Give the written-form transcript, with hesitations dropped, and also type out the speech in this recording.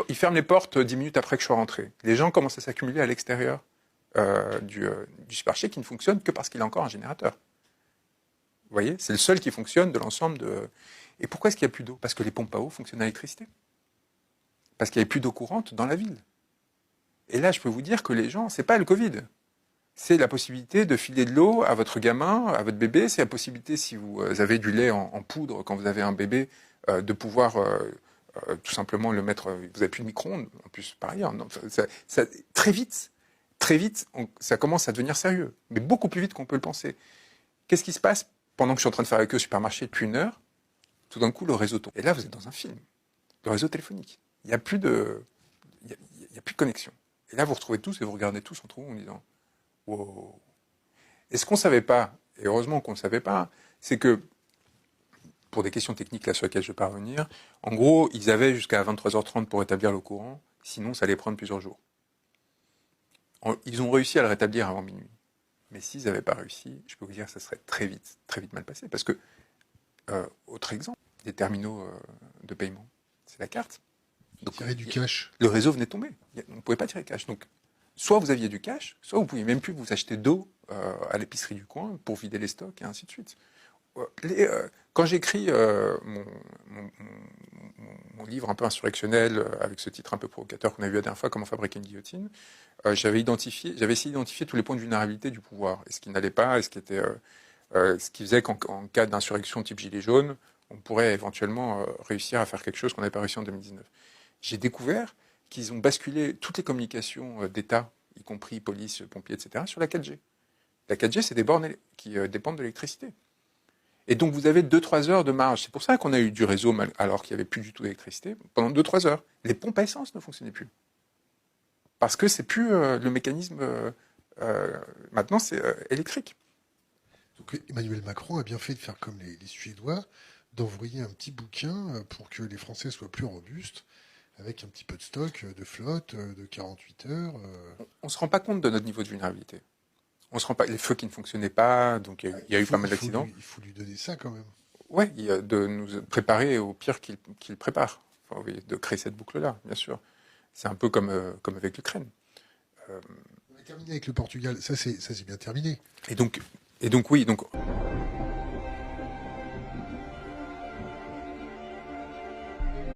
il ferme les portes 10 minutes après que je sois rentré. Les gens commencent à s'accumuler à l'extérieur du supermarché qui ne fonctionne que parce qu'il a encore un générateur. Vous voyez, c'est le seul qui fonctionne de l'ensemble de... Et pourquoi est-ce qu'il n'y a plus d'eau? Parce que les pompes à eau fonctionnent à l'électricité. Parce qu'il n'y avait plus d'eau courante dans la ville. Et là, je peux vous dire que les gens, c'est pas le Covid. C'est la possibilité de filer de l'eau à votre gamin, à votre bébé. C'est la possibilité, si vous avez du lait en poudre quand vous avez un bébé, de pouvoir tout simplement le mettre... Vous n'avez plus de micro-ondes, en plus, par ailleurs. Non, très vite, ça commence à devenir sérieux. Mais beaucoup plus vite qu'on peut le penser. Qu'est-ce qui se passe pendant que je suis en train de faire la queue au supermarché depuis 1 heure? Tout d'un coup, le réseau tombe. Et là, vous êtes dans un film. Le réseau téléphonique. Il n'y a plus de connexion. Et là, vous retrouvez tous et vous regardez tous entre vous en disant « Wow ». Et ce qu'on ne savait pas, et heureusement qu'on ne savait pas, c'est que, pour des questions techniques là sur lesquelles je vais pas revenir, en gros, ils avaient jusqu'à 23h30 pour rétablir le courant, sinon ça allait prendre plusieurs jours. Ils ont réussi à le rétablir avant minuit. Mais s'ils n'avaient pas réussi, je peux vous dire que ça serait très vite mal passé. Parce que, autre exemple, des terminaux de paiement, c'est la carte. Donc, tirer du cash. Le réseau venait de tomber. On ne pouvait pas tirer cash. Donc, soit vous aviez du cash, soit vous ne pouviez même plus vous acheter d'eau à l'épicerie du coin pour vider les stocks et ainsi de suite. Quand j'écris mon livre un peu insurrectionnel, avec ce titre un peu provocateur qu'on a vu la dernière fois, Comment fabriquer une guillotine, j'avais essayé d'identifier tous les points de vulnérabilité du pouvoir, et ce qui n'allait pas, et ce qui faisait qu'en cas d'insurrection type gilet jaune, on pourrait éventuellement réussir à faire quelque chose qu'on n'avait pas réussi en 2019. J'ai découvert qu'ils ont basculé toutes les communications d'État, y compris police, pompiers, etc., sur la 4G. La 4G, c'est des bornes qui dépendent de l'électricité. Et donc, vous avez 2-3 heures de marge. C'est pour ça qu'on a eu du réseau alors qu'il n'y avait plus du tout d'électricité. Pendant 2-3 heures, les pompes à essence ne fonctionnaient plus. Parce que c'est plus le mécanisme... maintenant, c'est électrique. Donc, Emmanuel Macron a bien fait de faire comme les Suédois, d'envoyer un petit bouquin pour que les Français soient plus robustes, avec un petit peu de stock, de flotte, de 48 heures. On ne se rend pas compte de notre niveau de vulnérabilité. On se rend pas, les feux qui ne fonctionnaient pas, donc il y a eu pas mal d'accidents. Il faut lui donner ça quand même. Oui, de nous préparer au pire qu'il prépare. Enfin, oui, de créer cette boucle-là, bien sûr. C'est un peu comme avec l'Ukraine. On a terminé avec le Portugal. Ça c'est bien terminé. Et donc oui, donc